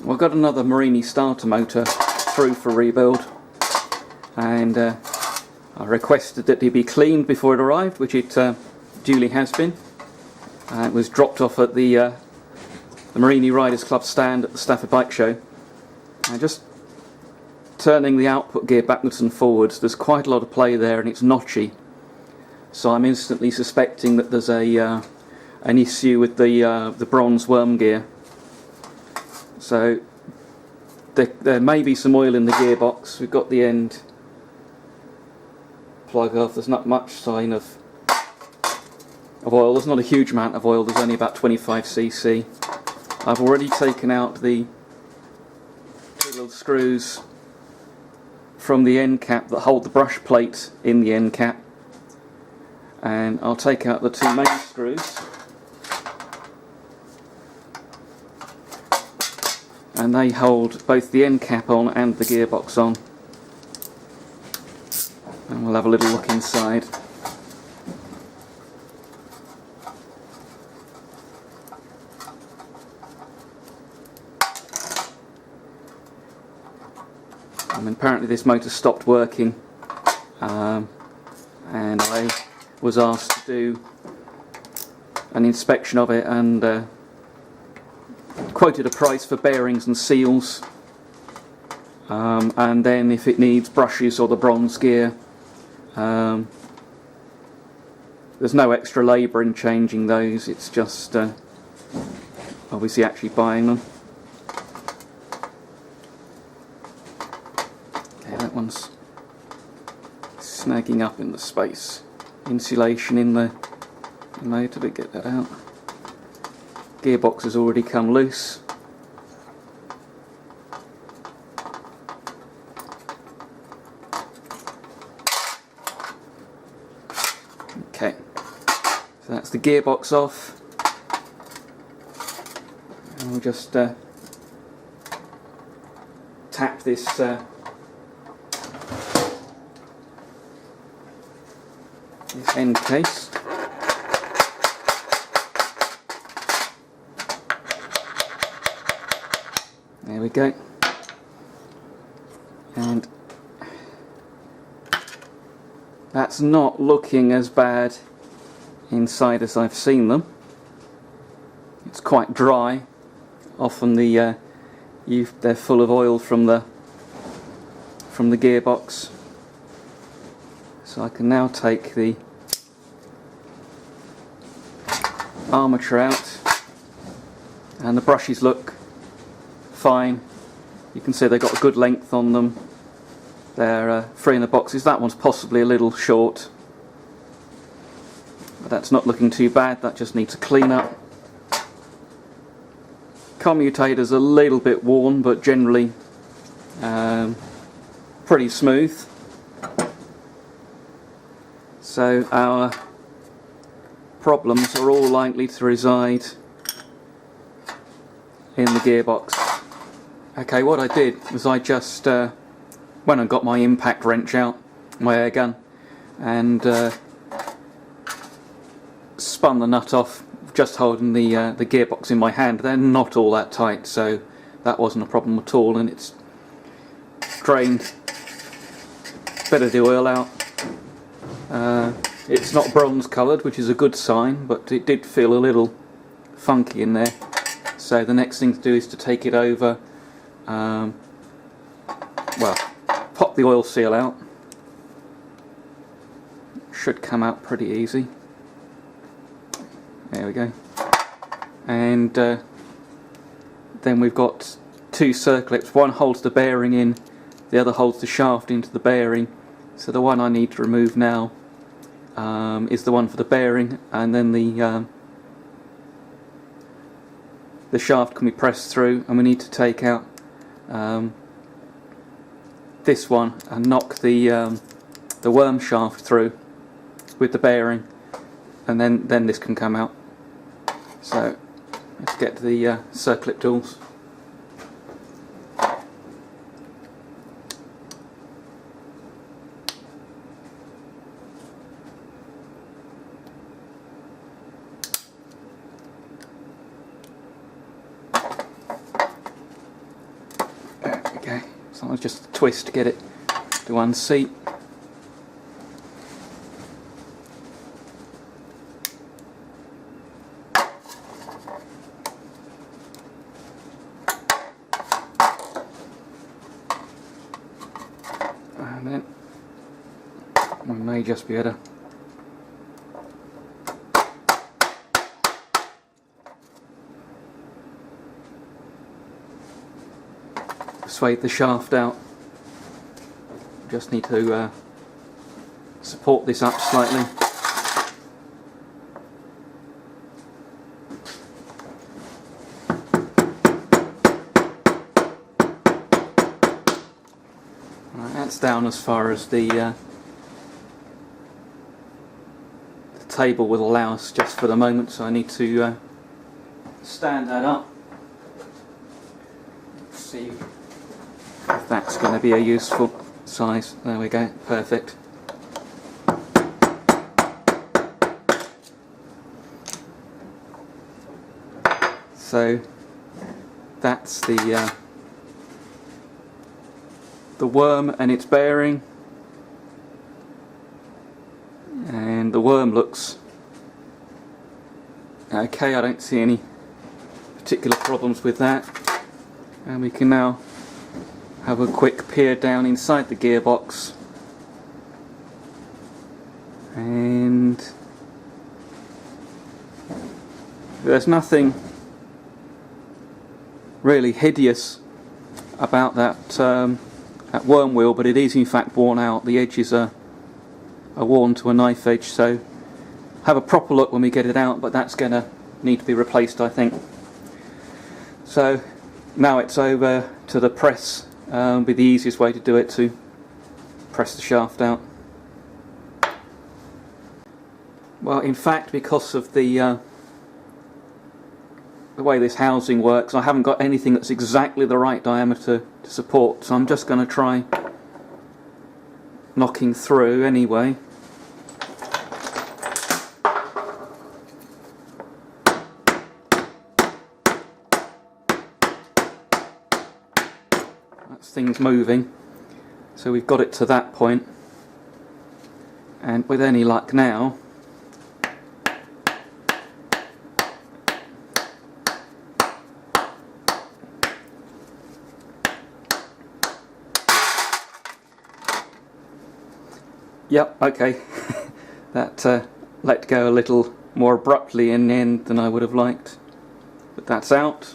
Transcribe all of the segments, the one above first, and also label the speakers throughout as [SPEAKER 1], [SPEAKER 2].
[SPEAKER 1] Well, I've got another Morini starter motor through for rebuild, and I requested that it be cleaned before it arrived, which it duly has been. It was dropped off at the Morini Riders Club stand at the Stafford Bike Show. And just turning the output gear backwards and forwards, there's quite a lot of play there, and it's notchy. So I'm instantly suspecting that there's an issue with the bronze worm gear. So there may be some oil in the gearbox. We've got the end plug off. There's not much sign of oil. There's not a huge amount of oil. There's only about 25 cc. I've already taken out the two little screws from the end cap that hold the brush plate in the end cap, and I'll take out the two main screws, and they hold both the end cap on and the gearbox on. And we'll have a little look inside. And apparently this motor stopped working, and I was asked to do an inspection of it, and quoted a price for bearings and seals, and then if it needs brushes or the bronze gear, there's no extra labour in changing those. It's just obviously actually buying them. Okay, that one's snagging up in the space. Insulation in the motor, but get that out. Gearbox has already come loose. Okay, so that's the gearbox off, and we'll just tap this this end case. There we go. And that's not looking as bad inside as I've seen them. It's quite dry. Often they're full of oil from the gearbox. So I can now take the armature out, and the brushes look fine. You can see they've got a good length on them. They're free in the boxes. That one's possibly a little short, but that's not looking too bad. That just needs a clean up. Commutator's a little bit worn, but generally pretty smooth. So our problems are all likely to reside in the gearbox. Okay, what I did was I just went and got my impact wrench out, my air gun, and spun the nut off, just holding the gearbox in my hand. They're not all that tight, so that wasn't a problem at all, and it's drained a bit of the oil out. It's not bronze coloured, which is a good sign, but it did feel a little funky in there. So the next thing to do is to take it over, well, pop the oil seal out. Should come out pretty easy. There we go. And then we've got two circlips. One holds the bearing in, the other holds the shaft into the bearing. So the one I need to remove now is the one for the bearing, and then the shaft can be pressed through, and we need to take out this one and knock the worm shaft through with the bearing, and then this can come out. So let's get the circlip tools. So I'll just twist to get it to unseat. And then we may just be able to persuade the shaft out. Just need to support this up slightly. Right, that's down as far as the table will allow us just for the moment, so I need to stand that up. Let's see if that's going to be a useful size. There we go, perfect. So that's the worm and its bearing, and the worm looks okay. I don't see any particular problems with that, and we can now have a quick peer down inside the gearbox, and there's nothing really hideous about that worm wheel, but it is in fact worn out. The edges are worn to a knife edge, so have a proper look when we get it out, but that's going to need to be replaced, I think. So now it's over to the press. Be the easiest way to do it, to press the shaft out. Well, in fact, because of the way this housing works, I haven't got anything that's exactly the right diameter to support, so I'm just going to try knocking through anyway. That's things moving, so we've got it to that point, and with any luck now yep, okay. That let go a little more abruptly in the end than I would have liked, but that's out.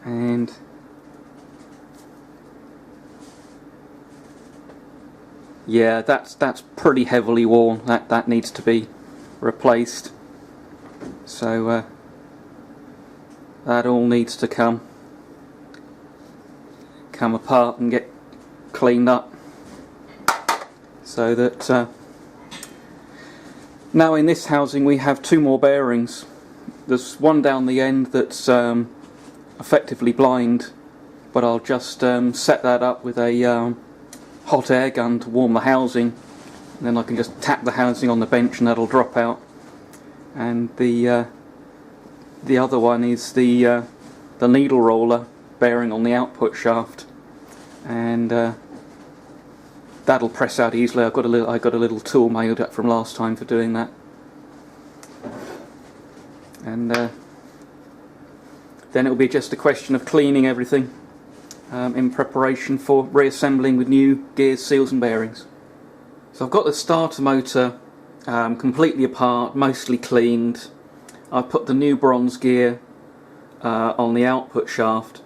[SPEAKER 1] And yeah, that's pretty heavily worn. That needs to be replaced. So that all needs to come apart and get cleaned up, so that now in this housing we have two more bearings. There's one down the end that's effectively blind, but I'll just set that up with a hot air gun to warm the housing, and then I can just tap the housing on the bench and that'll drop out. And the other one is the needle roller bearing on the output shaft, and that'll press out easily. I got a little tool made up from last time for doing that, and then it'll be just a question of cleaning everything in preparation for reassembling with new gears, seals and bearings. So I've got the starter motor completely apart, mostly cleaned. I've put the new bronze gear on the output shaft,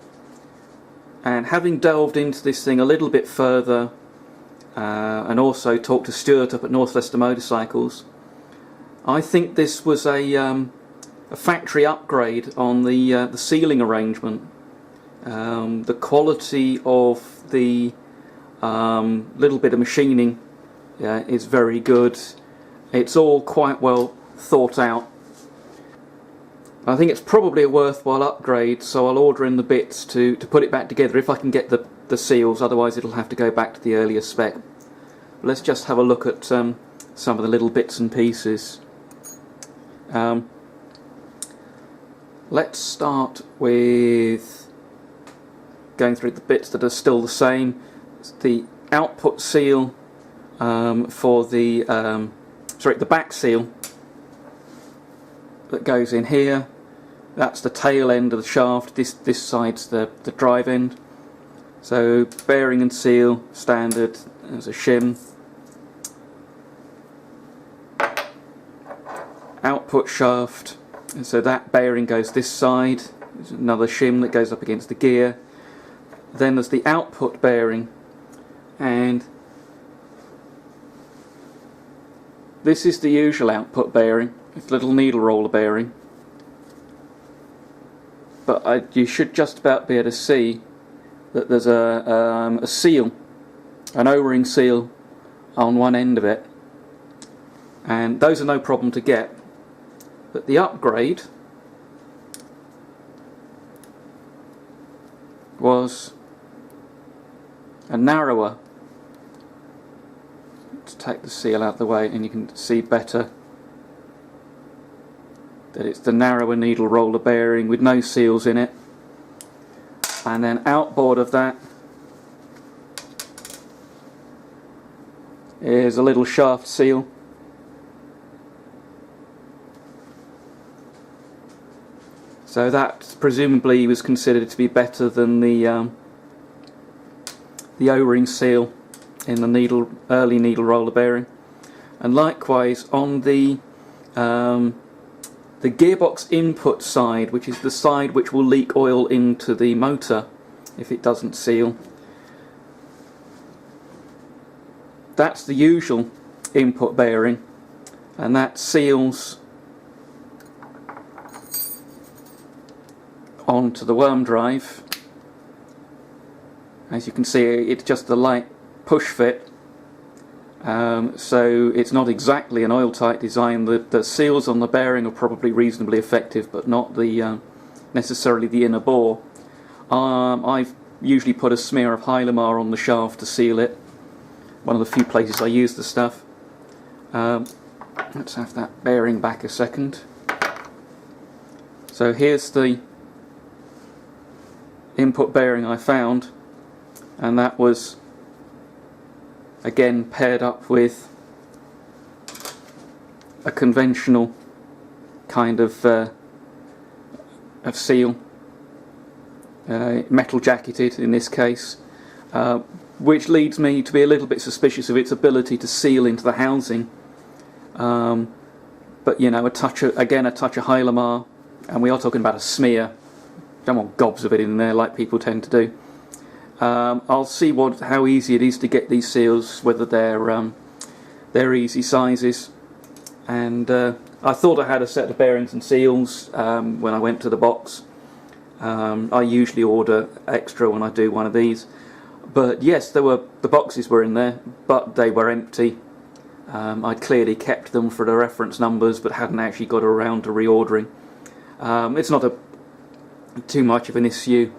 [SPEAKER 1] and having delved into this thing a little bit further and also talked to Stuart up at North Leicester Motorcycles, I think this was a factory upgrade on the sealing arrangement. The quality of the little bit of machining is very good. It's all quite well thought out. I think it's probably a worthwhile upgrade, so I'll order in the bits to put it back together if I can get the seals, otherwise it'll have to go back to the earlier spec. But let's just have a look at some of the little bits and pieces. Let's start with going through the bits that are still the same. It's the output seal for the the back seal that goes in here. That's the tail end of the shaft. This side's the drive end. So bearing and seal standard. There's a shim. Output shaft. And so that bearing goes this side. There's another shim that goes up against the gear. Then there's the output bearing, and this is the usual output bearing. It's a little needle roller bearing, but you should just about be able to see that there's a seal, an O-ring seal on one end of it, and those are no problem to get. But the upgrade was a narrower. Let's take the seal out of the way and you can see better that it's the narrower needle roller bearing with no seals in it. And then outboard of that is a little shaft seal. So that presumably was considered to be better than the O-ring seal in the early needle roller bearing. And likewise on the gearbox input side, which is the side which will leak oil into the motor if it doesn't seal, that's the usual input bearing, and that seals onto the worm drive. As you can see, it's just a light push fit, so it's not exactly an oil tight design. The seals on the bearing are probably reasonably effective, but not necessarily the inner bore. I've usually put a smear of Hylamar on the shaft to seal it. One of the few places I use the stuff. Let's have that bearing back a second. So here's the input bearing I found, and that was again paired up with a conventional kind of seal, metal jacketed in this case, which leads me to be a little bit suspicious of its ability to seal into the housing. But you know, a touch of Hylamar, and we are talking about a smear. Don't want gobs of it in there like people tend to do. I'll see how easy it is to get these seals, whether they're easy sizes. And I thought I had a set of bearings and seals when I went to the box. I usually order extra when I do one of these. But yes, the boxes were in there, but they were empty. I'd clearly kept them for the reference numbers, but hadn't actually got around to reordering. It's not too much of an issue.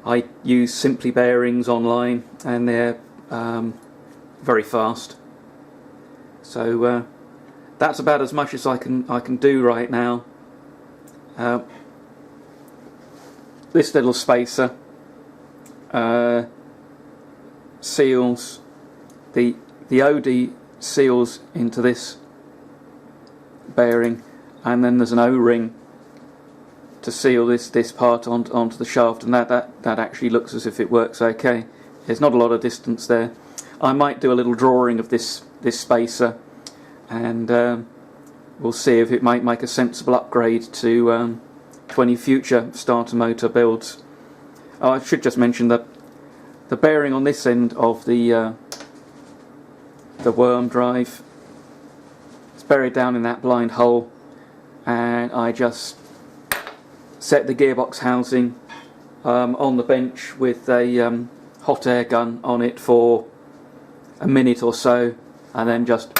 [SPEAKER 1] I use Simply Bearings online, and they're very fast. So that's about as much as I can do right now. This little spacer seals the OD seals into this bearing, and then there's an O-ring to seal this part onto the shaft, and that actually looks as if it works okay. There's not a lot of distance there. I might do a little drawing of this spacer, and we'll see if it might make a sensible upgrade to any future starter motor builds. I should just mention that the bearing on this end of the worm drive is buried down in that blind hole, and I just set the gearbox housing on the bench with a hot air gun on it for a minute or so, and then just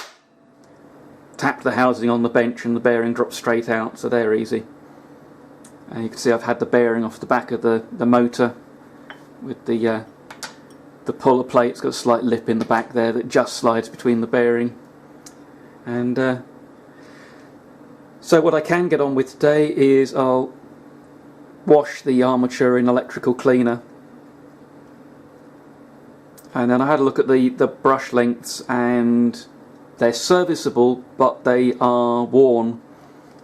[SPEAKER 1] tap the housing on the bench and the bearing drops straight out, so they're easy. And you can see I've had the bearing off the back of the motor with the puller plate. It's got a slight lip in the back there that just slides between the bearing. And so what I can get on with today is I'll wash the armature in electrical cleaner. And then I had a look at the brush lengths, and they're serviceable, but they are worn.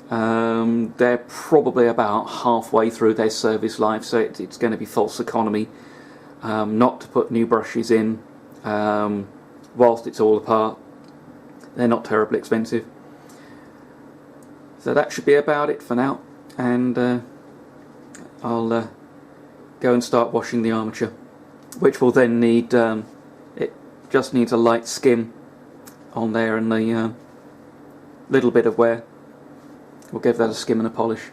[SPEAKER 1] They're probably about halfway through their service life, so it's going to be false economy not to put new brushes in whilst it's all apart. They're not terribly expensive. So that should be about it for now, and I'll go and start washing the armature, which will then need, it just needs a light skim on there, and the little bit of wear. We'll give that a skim and a polish.